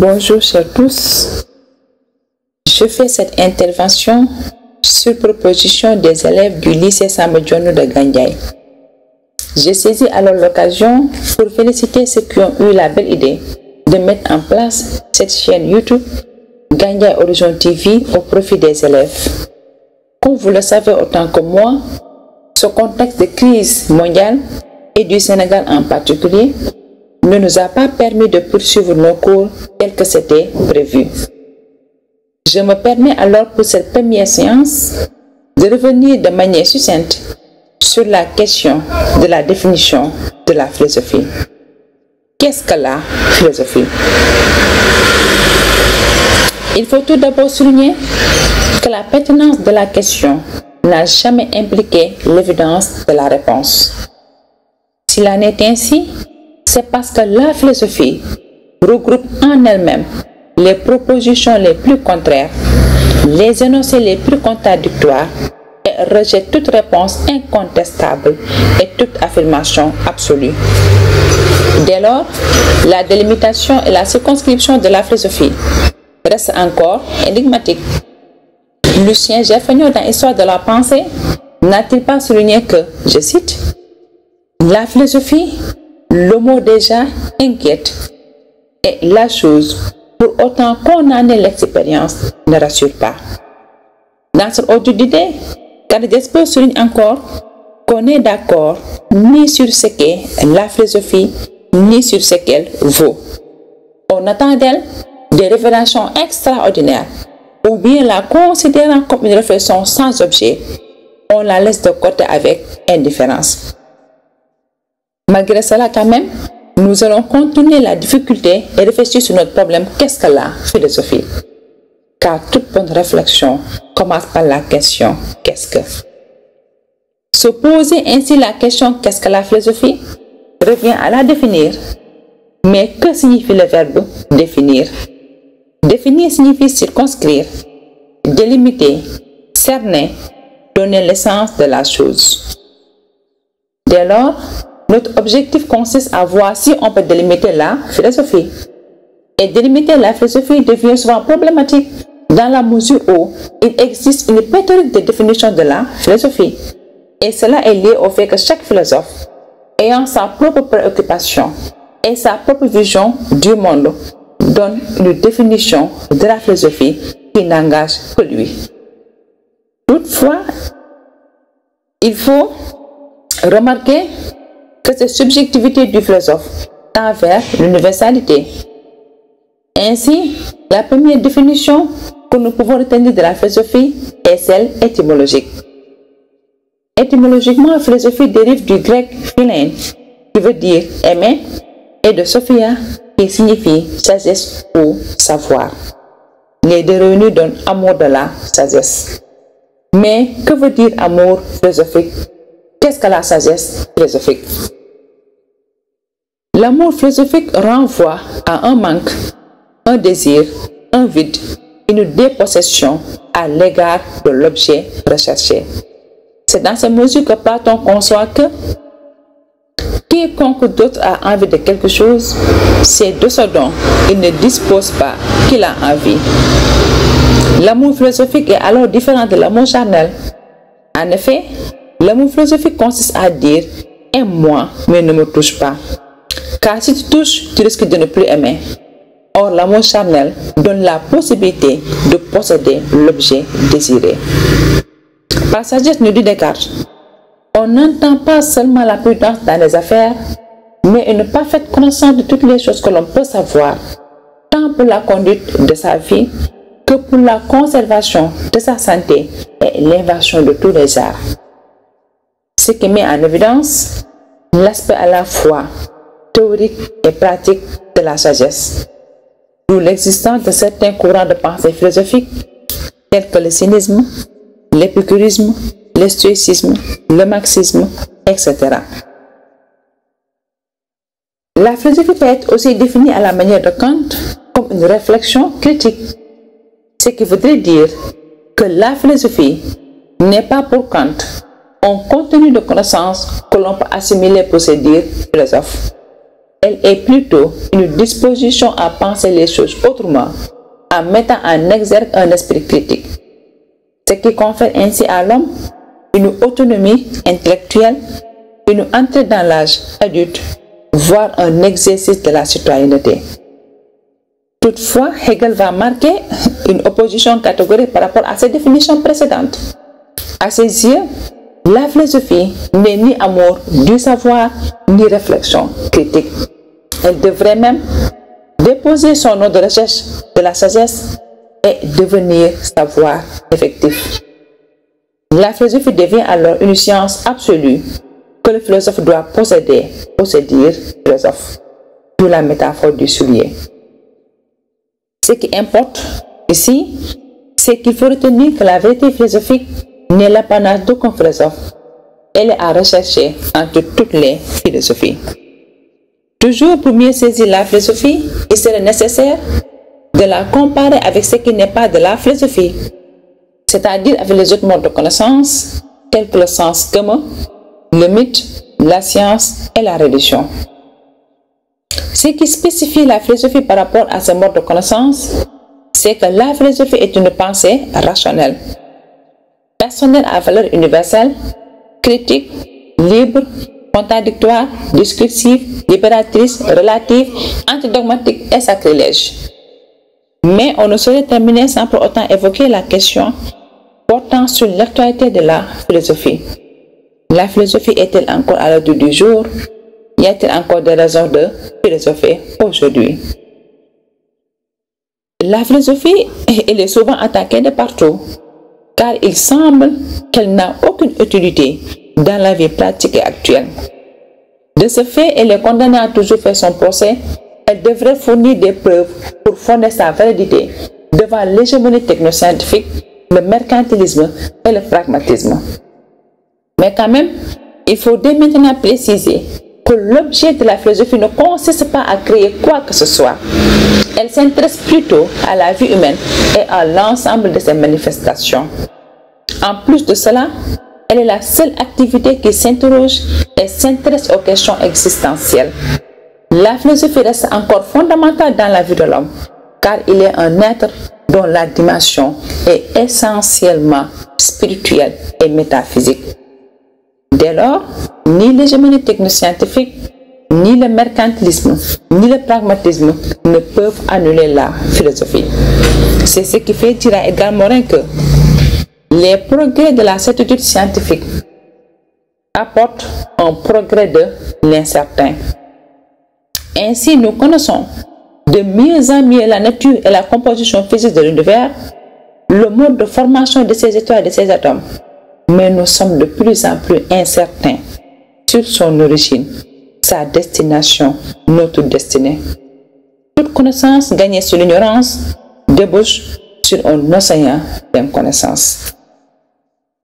Bonjour chers tous, je fais cette intervention sur proposition des élèves du lycée Samba Dione de Gandiaye. J'ai saisi alors l'occasion pour féliciter ceux qui ont eu la belle idée de mettre en place cette chaîne YouTube Gandiaye Horizon TV au profit des élèves. Comme vous le savez autant que moi, ce contexte de crise mondiale et du Sénégal en particulier ne nous a pas permis de poursuivre nos cours tels que c'était prévu. Je me permets alors pour cette première séance de revenir de manière succincte sur la question de la définition de la philosophie. Qu'est-ce que la philosophie? Il faut tout d'abord souligner que la pertinence de la question n'a jamais impliqué l'évidence de la réponse. S'il en est ainsi, c'est parce que la philosophie regroupe en elle-même les propositions les plus contraires, les énoncés les plus contradictoires et rejette toute réponse incontestable et toute affirmation absolue. Dès lors, la délimitation et la circonscription de la philosophie restent encore énigmatiques. Lucien Gerfagnon, dans Histoire de la pensée, n'a-t-il pas souligné que, je cite, « La philosophie, le mot déjà inquiète, et la chose, pour autant qu'on en ait l'expérience, ne rassure pas. » Dans ce ordre d'idée, Carl souligne encore qu'on n'est d'accord ni sur ce qu'est la philosophie, ni sur ce qu'elle vaut. On attend d'elle des révélations extraordinaires, ou bien la considérant comme une réflexion sans objet, on la laisse de côté avec indifférence. Malgré cela quand même, nous allons continuer la difficulté et réfléchir sur notre problème. Qu'est-ce que la philosophie? Car toute bonne réflexion commence par la question qu'est-ce que? Se poser ainsi la question qu'est-ce que la philosophie revient à la définir. Mais que signifie le verbe définir? Définir signifie circonscrire, délimiter, cerner, donner l'essence de la chose. Dès lors, notre objectif consiste à voir si on peut délimiter la philosophie. Et délimiter la philosophie devient souvent problématique dans la mesure où il existe une pléthore de définitions de la philosophie. Et cela est lié au fait que chaque philosophe, ayant sa propre préoccupation et sa propre vision du monde, donne une définition de la philosophie qui n'engage que lui. Toutefois, il faut remarquer que cette subjectivité du philosophe tend vers l'universalité. Ainsi, la première définition que nous pouvons retenir de la philosophie est celle étymologique. Étymologiquement, la philosophie dérive du grec philein, qui veut dire aimer, et de sophia, qui signifie sagesse ou savoir. Les deux réunis donnent amour de la sagesse. Mais que veut dire amour philosophique? Qu'est-ce que la sagesse philosophique? L'amour philosophique renvoie à un manque, un désir, un vide, une dépossession à l'égard de l'objet recherché. C'est dans ces mesures que Platon conçoit que quiconque d'autre a envie de quelque chose, c'est de ce dont il ne dispose pas qu'il a envie. L'amour philosophique est alors différent de l'amour charnel. En effet, l'amour philosophique consiste à dire « aime-moi, mais ne me touche pas ». Car si tu touches, tu risques de ne plus aimer. Or, l'amour charnel donne la possibilité de posséder l'objet désiré. Par sagesse, nous dit Descartes, on n'entend pas seulement la prudence dans les affaires, mais une parfaite connaissance de toutes les choses que l'on peut savoir, tant pour la conduite de sa vie que pour la conservation de sa santé et l'invention de tous les arts. Ce qui met en évidence l'aspect à la fois théorique et pratique de la sagesse, d'où l'existence de certains courants de pensée philosophique tels que le cynisme, l'épicurisme, le stoïcisme, le marxisme, etc. La philosophie peut être aussi définie à la manière de Kant comme une réflexion critique, ce qui voudrait dire que la philosophie n'est pas pour Kant un contenu de connaissances que l'on peut assimiler pour se dire philosophe. Elle est plutôt une disposition à penser les choses autrement, en mettant en exergue un esprit critique, ce qui confère ainsi à l'homme une autonomie intellectuelle, une entrée dans l'âge adulte, voire un exercice de la citoyenneté. Toutefois, Hegel va marquer une opposition catégorique par rapport à ces définitions précédentes. À ses yeux, la philosophie n'est ni amour du savoir, ni réflexion critique. Elle devrait même déposer son nom de recherche de la sagesse et devenir savoir effectif. La philosophie devient alors une science absolue que le philosophe doit posséder pour se dire philosophe, d'où la métaphore du soulier. Ce qui importe ici, c'est qu'il faut retenir que la vérité philosophique n'est l'apanage d'aucun philosophe. Elle est à rechercher entre toutes les philosophies. Toujours pour mieux saisir la philosophie, il serait nécessaire de la comparer avec ce qui n'est pas de la philosophie, c'est-à-dire avec les autres modes de connaissance, tels que le sens commun, le mythe, la science et la religion. Ce qui spécifie la philosophie par rapport à ces modes de connaissance, c'est que la philosophie est une pensée rationnelle, personnelle à valeur universelle, critique, libre, contradictoire, discursive, libératrice, relative, antidogmatique et sacrilège. Mais on ne saurait terminer sans pour autant évoquer la question portant sur l'actualité de la philosophie. La philosophie est-elle encore à l'ordre du jour? Y a-t-il encore des raisons de philosopher aujourd'hui? La philosophie, elle est souvent attaquée de partout, car il semble qu'elle n'a aucune utilité dans la vie pratique et actuelle. De ce fait, elle est condamnée à toujours faire son procès. Elle devrait fournir des preuves pour fonder sa validité devant l'hégémonie technoscientifique, le mercantilisme et le pragmatisme. Mais quand même, il faut dès maintenant préciser que l'objet de la philosophie ne consiste pas à créer quoi que ce soit. Elle s'intéresse plutôt à la vie humaine et à l'ensemble de ses manifestations. En plus de cela, elle est la seule activité qui s'interroge et s'intéresse aux questions existentielles. La philosophie reste encore fondamentale dans la vie de l'homme, car il est un être dont la dimension est essentiellement spirituelle et métaphysique. Dès lors, ni l'hégémonie technoscientifique, ni le mercantilisme, ni le pragmatisme ne peuvent annuler la philosophie. C'est ce qui fait dire à Edgar Morin que les progrès de la certitude scientifique apportent un progrès de l'incertain. Ainsi, nous connaissons de mieux en mieux la nature et la composition physique de l'univers, le mode de formation de ces étoiles et de ces atomes. Mais nous sommes de plus en plus incertains sur son origine, sa destination, notre destinée. Toute connaissance gagnée sur l'ignorance débouche sur un océan d'inconnaissance.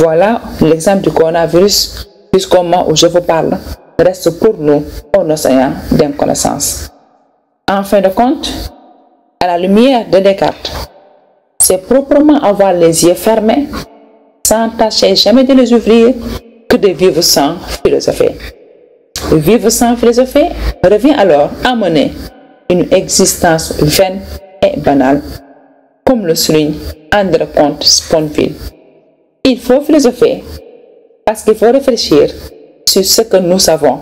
Voilà l'exemple du coronavirus, jusqu'au moment où je vous parle, reste pour nous un océan d'inconnaissance. En fin de compte, à la lumière de Descartes, c'est proprement avoir les yeux fermés, sans tâcher jamais de les ouvrir, que de vivre sans philosopher. Vivre sans philosopher revient alors à mener une existence vaine et banale, comme le souligne André Comte Sponville. Il faut philosopher parce qu'il faut réfléchir sur ce que nous savons,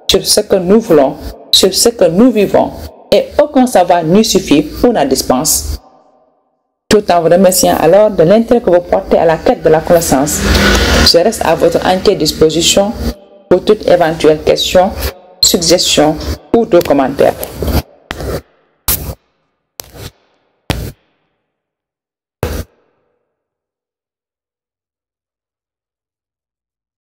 sur ce que nous voulons, sur ce que nous vivons, et aucun savoir ne suffit pour la dispense. Tout en vous remerciant alors de l'intérêt que vous portez à la quête de la connaissance, je reste à votre entière disposition pour toute éventuelle question, suggestion ou de commentaire.